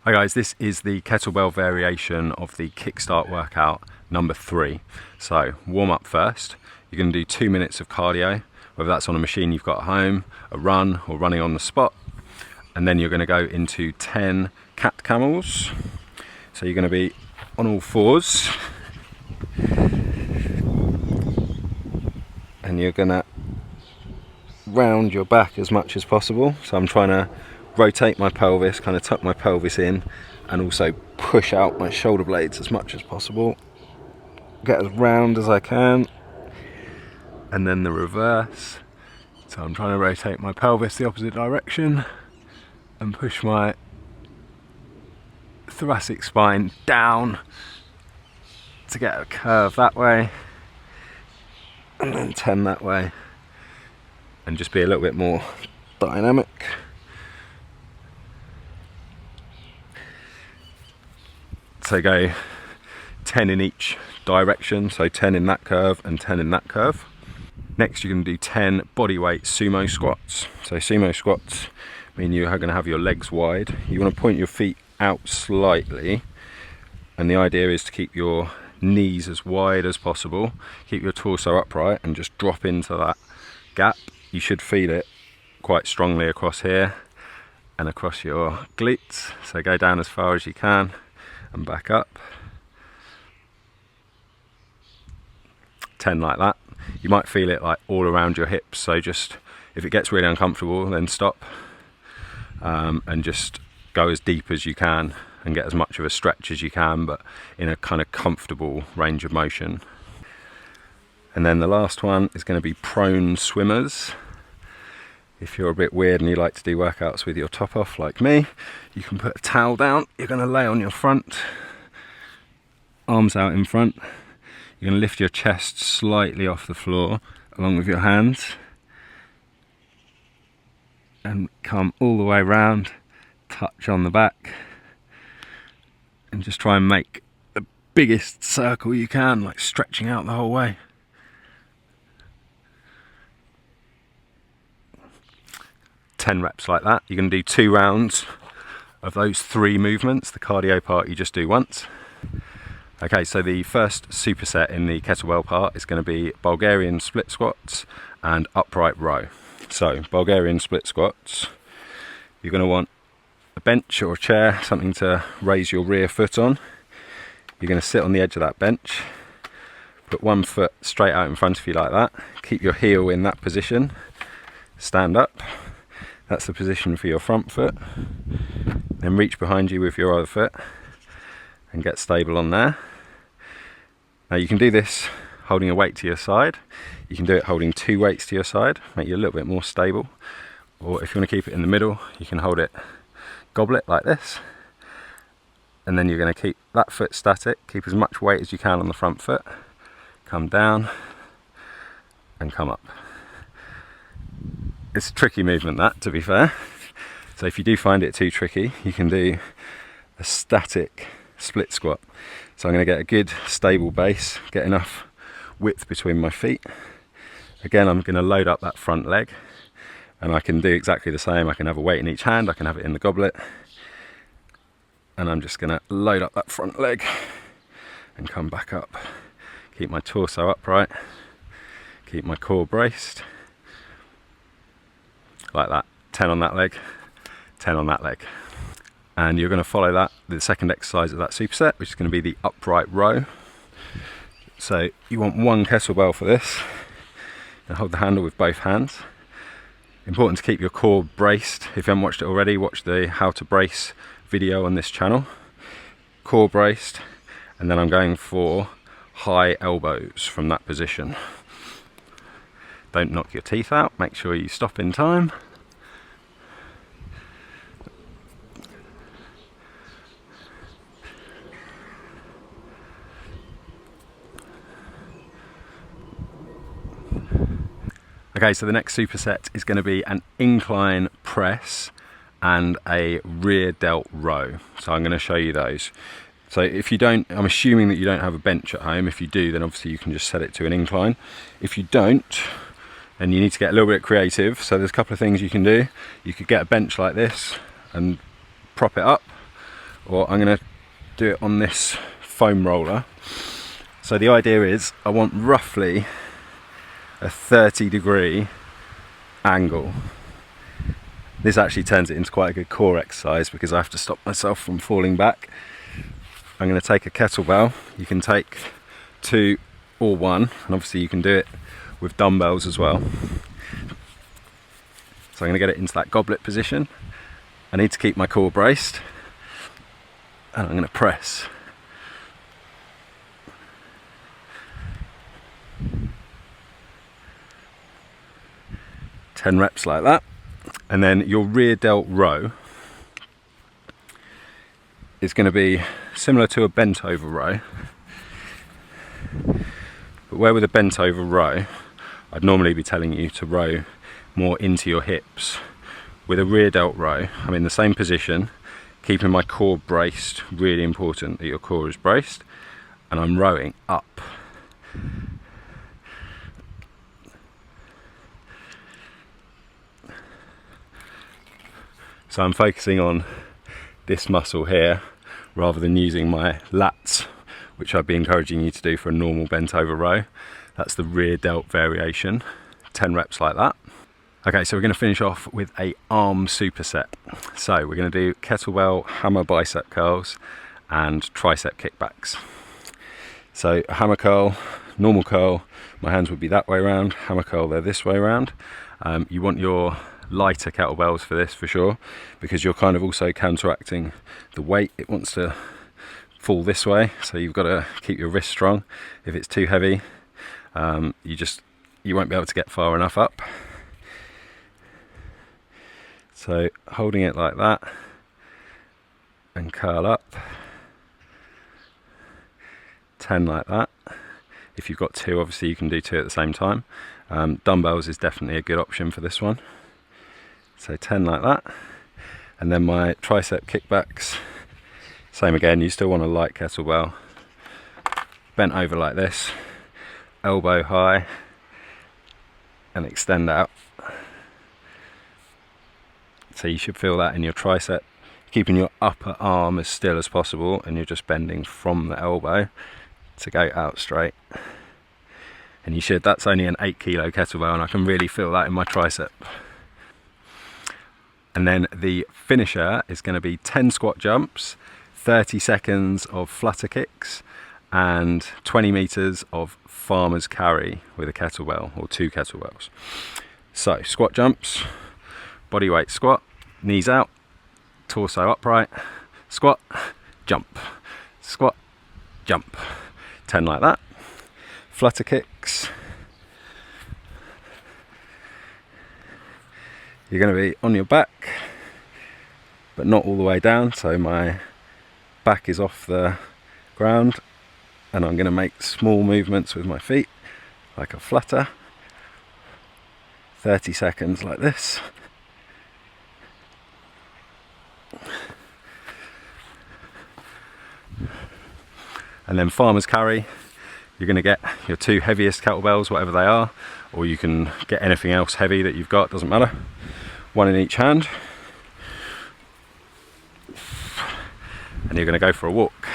Hi guys, this is the kettlebell variation of the Kickstart workout number 3. So warm up first. You're going to do 2 minutes of cardio, whether that's on a machine you've got at home, a run, or running on the spot. And then you're going to go into 10 cat camels. So you're going to be on all fours. And you're going to round your back as much as possible. So I'm trying to rotate my pelvis, kind of tuck my pelvis in, and also push out my shoulder blades as much as possible. Get as round as I can. And then the reverse. So I'm trying to rotate my pelvis the opposite direction and push my thoracic spine down to get a curve that way, and then 10 that way, and just be a little bit more dynamic. So go 10 in each direction, so 10 in that curve and 10 in that curve. Next you're going to do 10 bodyweight sumo squats. So sumo squats mean you are going to have your legs wide. You want to point your feet out slightly, and the idea is to keep your knees as wide as possible, keep your torso upright and just drop into that gap. You should feel it quite strongly across here and across your glutes, so go down as far as you can and back up. 10 like that. You might feel it like all around your hips, so just if it gets really uncomfortable, then stop and just go as deep as you can and get as much of a stretch as you can, but in a kind of comfortable range of motion. And then the last one is going to be prone swimmers. If you're a bit weird and you like to do workouts with your top off like me, you can put a towel down. You're going to lay on your front, arms out in front. You're going to lift your chest slightly off the floor along with your hands and come all the way around, touch on the back, and just try and make the biggest circle you can, like stretching out the whole way. Ten reps like that. You're going to do 2 rounds of those 3 movements. The cardio part you just do once. Okay, so the first superset in the kettlebell part is going to be Bulgarian split squats and upright row. So Bulgarian split squats, you're going to want a bench or a chair, something to raise your rear foot on. You're going to sit on the edge of that bench, put one foot straight out in front of you like that, keep your heel in that position, stand up. That's the position for your front foot. Then reach behind you with your other foot and get stable on there. Now you can do this holding a weight to your side. You can do it holding 2 weights to your side, make you a little bit more stable. Or if you want to keep it in the middle, you can hold it goblet like this. And then you're going to keep that foot static, keep as much weight as you can on the front foot, come down and come up. It's a tricky movement, that, to be fair. So if you do find it too tricky, you can do a static split squat. So I'm going to get a good stable base, get enough width between my feet. Again, I'm going to load up that front leg, and I can do exactly the same. I can have a weight in each hand, I can have it in the goblet, and I'm just going to load up that front leg and come back up. Keep my torso upright, keep my core braced. Like that. 10 on that leg, 10 on that leg. And you're going to follow that with the second exercise of that superset, which is going to be the upright row. So you want 1 kettlebell for this, and hold the handle with both hands. Important to keep your core braced. If you haven't watched it already, watch the how to brace video on this channel. Core braced, and then I'm going for high elbows from that position. Don't knock your teeth out, make sure you stop in time. Okay, so the next superset is going to be an incline press and a rear delt row. So I'm going to show you those. So if you don't, I'm assuming that you don't have a bench at home. If you do, then obviously you can just set it to an incline. If you don't, then you need to get a little bit creative. So there's a couple of things you can do. You could get a bench like this and prop it up, or I'm going to do it on this foam roller. So the idea is I want roughly a 30-degree angle. This actually turns it into quite a good core exercise because I have to stop myself from falling back. I'm going to take a kettlebell. You can take 2 or 1, and obviously you can do it with dumbbells as well. So I'm going to get it into that goblet position. I need to keep my core braced, and I'm going to press. Ten reps like that. And then your rear delt row is going to be similar to a bent over row. But where with a bent over row, I'd normally be telling you to row more into your hips. With a rear delt row, I'm in the same position, keeping my core braced. Really important that your core is braced, and I'm rowing up. So I'm focusing on this muscle here rather than using my lats, which I'd be encouraging you to do for a normal bent over row. That's the rear delt variation, 10 reps like that. Okay, so we're going to finish off with a arm superset. So we're going to do kettlebell hammer bicep curls and tricep kickbacks. So a hammer curl, normal curl, my hands would be that way around. Hammer curl, they're this way around. You want your lighter kettlebells for this for sure, because you're kind of also counteracting the weight. It wants to fall this way, so you've got to keep your wrist strong. If it's too heavy, you won't be able to get far enough up. So holding it like that and curl up, 10 like that. If you've got 2, obviously you can do 2 at the same time. Dumbbells is definitely a good option for this one. So 10 like that. And then my tricep kickbacks, same again, you still want a light kettlebell, bent over like this, elbow high, and extend out. So you should feel that in your tricep, keeping your upper arm as still as possible, and you're just bending from the elbow to go out straight. And you should, that's only an 8-kilo kettlebell, and I can really feel that in my tricep. And then the finisher is going to be 10 squat jumps, 30 seconds of flutter kicks, and 20 meters of farmer's carry with a kettlebell or 2 kettlebells. So squat jumps, body weight squat, knees out, torso upright, squat, jump, squat, jump. 10 like that. Flutter kicks. You're going to be on your back, but not all the way down, so my back is off the ground, and I'm going to make small movements with my feet, like a flutter. 30 seconds like this. And then farmer's carry, you're going to get your 2 heaviest kettlebells, whatever they are, or you can get anything else heavy that you've got, doesn't matter. 1 in each hand. And you're going to go for a walk.